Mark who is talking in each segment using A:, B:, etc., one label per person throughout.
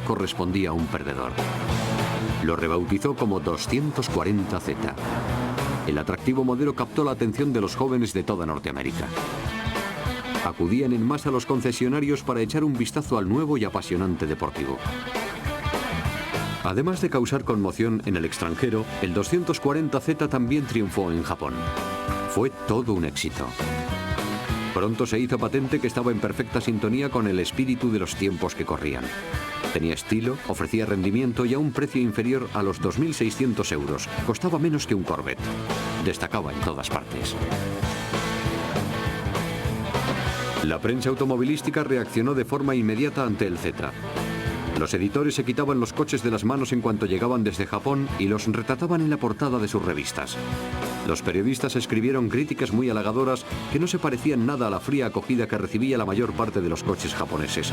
A: correspondía a un perdedor. Lo rebautizó como 240Z. El atractivo modelo captó la atención de los jóvenes de toda Norteamérica. Acudían en masa a los concesionarios para echar un vistazo al nuevo y apasionante deportivo. Además de causar conmoción en el extranjero, el 240Z también triunfó en Japón. Fue todo un éxito. Pronto se hizo patente que estaba en perfecta sintonía con el espíritu de los tiempos que corrían. Tenía estilo, ofrecía rendimiento y a un precio inferior a los 2.600 euros. Costaba menos que un Corvette. Destacaba en todas partes. La prensa automovilística reaccionó de forma inmediata ante el Z. Los editores se quitaban los coches de las manos en cuanto llegaban desde Japón y los retrataban en la portada de sus revistas. Los periodistas escribieron críticas muy halagadoras que no se parecían nada a la fría acogida que recibía la mayor parte de los coches japoneses.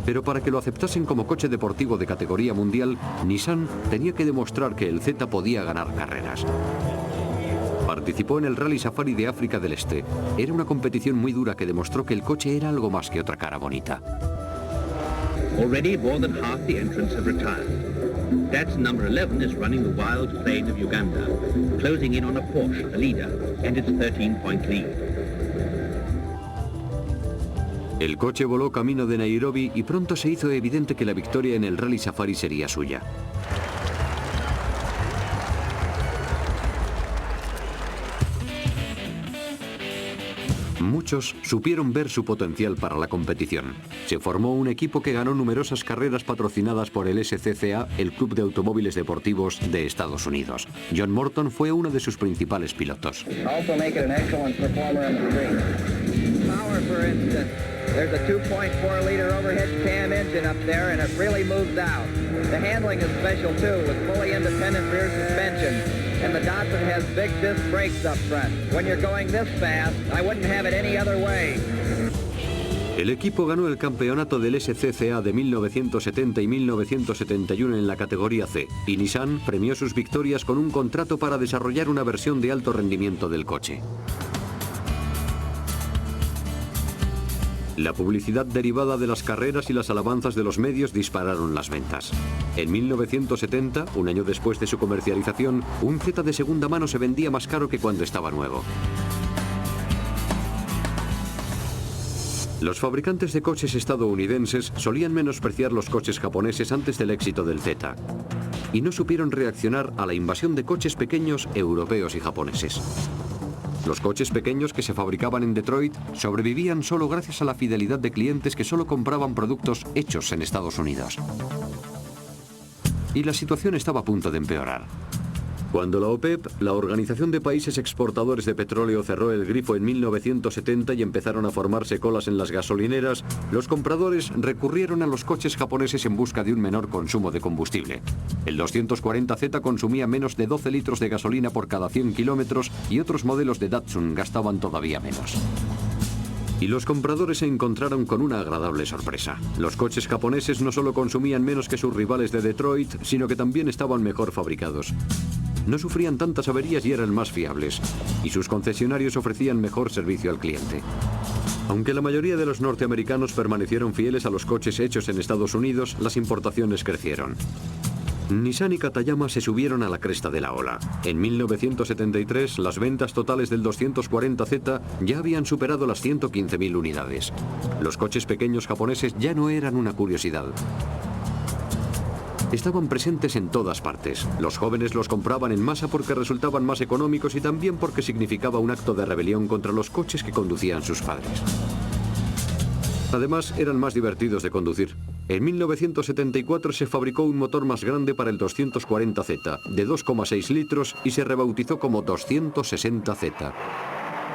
A: Pero para que lo aceptasen como coche deportivo de categoría mundial, Nissan tenía que demostrar que el Z podía ganar carreras. Participó en el Rally Safari de África del Este. Era una competición muy dura que demostró que el coche era algo más que otra cara bonita.
B: Already more than half the entrants have retired. That's number 11 is running the wild plain of Uganda, closing in on a Porsche, the leader, and its 13-point lead.
A: El coche voló camino de Nairobi y pronto se hizo evidente que la victoria en el Rally Safari sería suya. Muchos supieron ver su potencial para la competición. Se formó un equipo que ganó numerosas carreras patrocinadas por el SCCA, el Club de Automóviles Deportivos de Estados Unidos. John Morton fue uno de sus principales pilotos.
C: There's a 2.4-liter overhead cam engine up there, and it really moves out. The handling is special, too, with fully independent rear suspension. And the Datsun has big disc brakes up front. When you're going this fast, I wouldn't have it any other way.
A: El equipo ganó el campeonato del SCCA de 1970 y 1971 en la categoría C, y Nissan premió sus victorias con un contrato para desarrollar una versión de alto rendimiento del coche. La publicidad derivada de las carreras y las alabanzas de los medios dispararon las ventas. En 1970, un año después de su comercialización, un Z de segunda mano se vendía más caro que cuando estaba nuevo. Los fabricantes de coches estadounidenses solían menospreciar los coches japoneses antes del éxito del Z, y no supieron reaccionar a la invasión de coches pequeños europeos y japoneses. Los coches pequeños que se fabricaban en Detroit sobrevivían solo gracias a la fidelidad de clientes que solo compraban productos hechos en Estados Unidos. Y la situación estaba a punto de empeorar. Cuando la OPEP, la Organización de Países Exportadores de Petróleo, cerró el grifo en 1970 y empezaron a formarse colas en las gasolineras, los compradores recurrieron a los coches japoneses en busca de un menor consumo de combustible. El 240Z consumía menos de 12 litros de gasolina por cada 100 kilómetros y otros modelos de Datsun gastaban todavía menos. Y los compradores se encontraron con una agradable sorpresa. Los coches japoneses no solo consumían menos que sus rivales de Detroit, sino que también estaban mejor fabricados. No sufrían tantas averías y eran más fiables, y sus concesionarios ofrecían mejor servicio al cliente. Aunque la mayoría de los norteamericanos permanecieron fieles a los coches hechos en Estados Unidos, las importaciones crecieron. Nissan y Katayama se subieron a la cresta de la ola. En 1973, las ventas totales del 240Z ya habían superado las 115.000 unidades. Los coches pequeños japoneses ya no eran una curiosidad. Estaban presentes en todas partes. Los jóvenes los compraban en masa porque resultaban más económicos y también porque significaba un acto de rebelión contra los coches que conducían sus padres. Además, eran más divertidos de conducir. En 1974 se fabricó un motor más grande para el 240Z, de 2,6 litros, y se rebautizó como 260Z.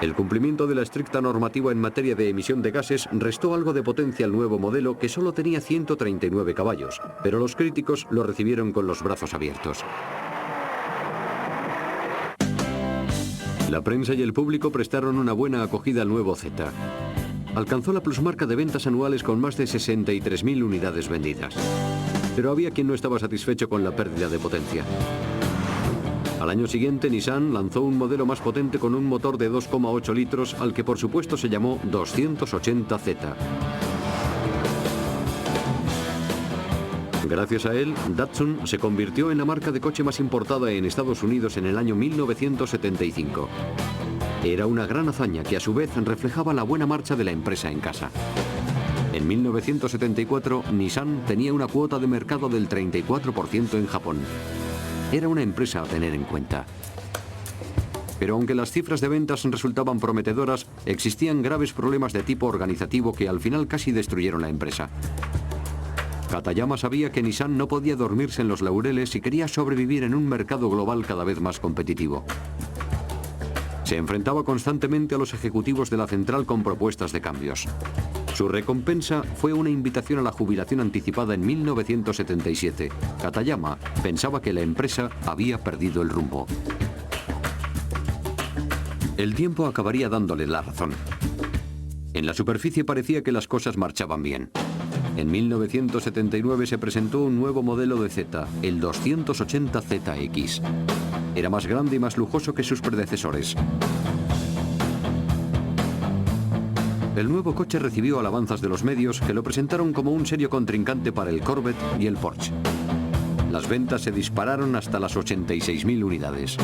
A: El cumplimiento de la estricta normativa en materia de emisión de gases restó algo de potencia al nuevo modelo, que solo tenía 139 caballos, pero los críticos lo recibieron con los brazos abiertos. La prensa y el público prestaron una buena acogida al nuevo Z. Alcanzó la plusmarca de ventas anuales con más de 63.000 unidades vendidas. Pero había quien no estaba satisfecho con la pérdida de potencia. Al año siguiente, Nissan lanzó un modelo más potente con un motor de 2,8 litros, al que por supuesto se llamó 280Z. Gracias a él, Datsun se convirtió en la marca de coche más importada en Estados Unidos en el año 1975. Era una gran hazaña que a su vez reflejaba la buena marcha de la empresa en casa. En 1974, Nissan tenía una cuota de mercado del 34% en Japón. Era una empresa a tener en cuenta. Pero aunque las cifras de ventas resultaban prometedoras, existían graves problemas de tipo organizativo que al final casi destruyeron la empresa. Katayama sabía que Nissan no podía dormirse en los laureles y quería sobrevivir en un mercado global cada vez más competitivo. Se enfrentaba constantemente a los ejecutivos de la central con propuestas de cambios. Su recompensa fue una invitación a la jubilación anticipada en 1977. Katayama pensaba que la empresa había perdido el rumbo. El tiempo acabaría dándole la razón. En la superficie parecía que las cosas marchaban bien. En 1979 se presentó un nuevo modelo de Z, el 280ZX. Era más grande y más lujoso que sus predecesores. El nuevo coche recibió alabanzas de los medios que lo presentaron como un serio contrincante para el Corvette y el Porsche. Las ventas se dispararon hasta las 86.000 unidades.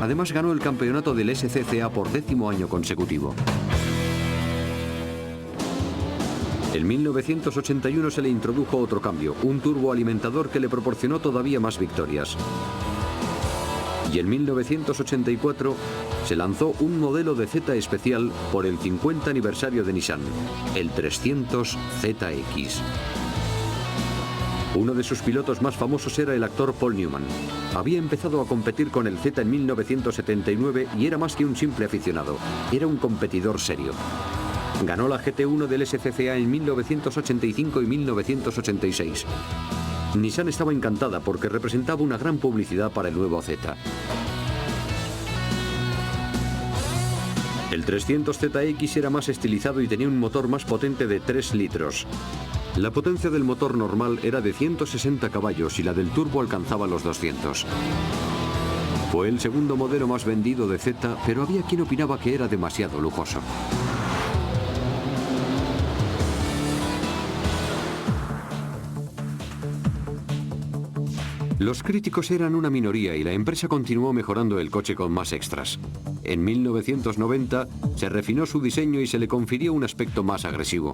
A: Además ganó el campeonato del SCCA por 10º año consecutivo. En 1981 se le introdujo otro cambio, un turboalimentador que le proporcionó todavía más victorias. Y en 1984 se lanzó un modelo de Z especial por el 50 aniversario de Nissan, el 300ZX. Uno de sus pilotos más famosos era el actor Paul Newman. Había empezado a competir con el Z en 1979 y era más que un simple aficionado, era un competidor serio. Ganó la GT1 del SCCA en 1985 y 1986. Nissan estaba encantada porque representaba una gran publicidad para el nuevo Z. El 300ZX era más estilizado y tenía un motor más potente de 3 litros. La potencia del motor normal era de 160 caballos y la del turbo alcanzaba los 200. Fue el segundo modelo más vendido de Z, pero había quien opinaba que era demasiado lujoso. Los críticos eran una minoría y la empresa continuó mejorando el coche con más extras. En 1990 se refinó su diseño y se le confirió un aspecto más agresivo.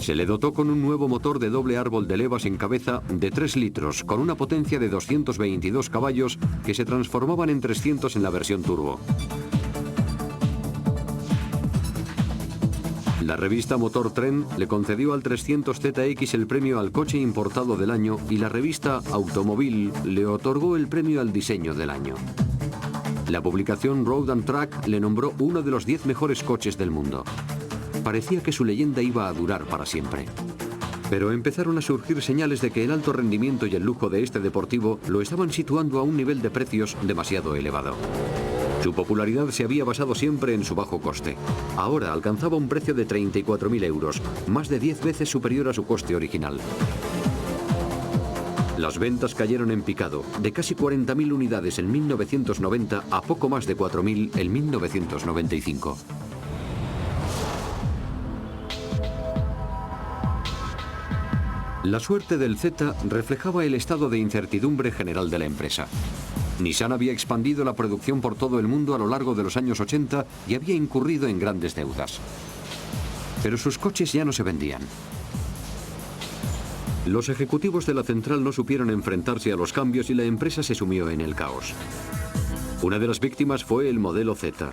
A: Se le dotó con un nuevo motor de doble árbol de levas en cabeza de 3 litros, con una potencia de 222 caballos que se transformaban en 300 en la versión turbo. La revista Motor Trend le concedió al 300ZX el premio al coche importado del año y la revista Automobil le otorgó el premio al diseño del año. La publicación Road and Track le nombró uno de los 10 mejores coches del mundo. Parecía que su leyenda iba a durar para siempre. Pero empezaron a surgir señales de que el alto rendimiento y el lujo de este deportivo lo estaban situando a un nivel de precios demasiado elevado. Su popularidad se había basado siempre en su bajo coste. Ahora alcanzaba un precio de 34.000 euros, más de 10 veces superior a su coste original. Las ventas cayeron en picado, de casi 40.000 unidades en 1990 a poco más de 4.000 en 1995. La suerte del Z reflejaba el estado de incertidumbre general de la empresa. Nissan había expandido la producción por todo el mundo a lo largo de los años 80 y había incurrido en grandes deudas. Pero sus coches ya no se vendían. Los ejecutivos de la central no supieron enfrentarse a los cambios y la empresa se sumió en el caos. Una de las víctimas fue el modelo Z.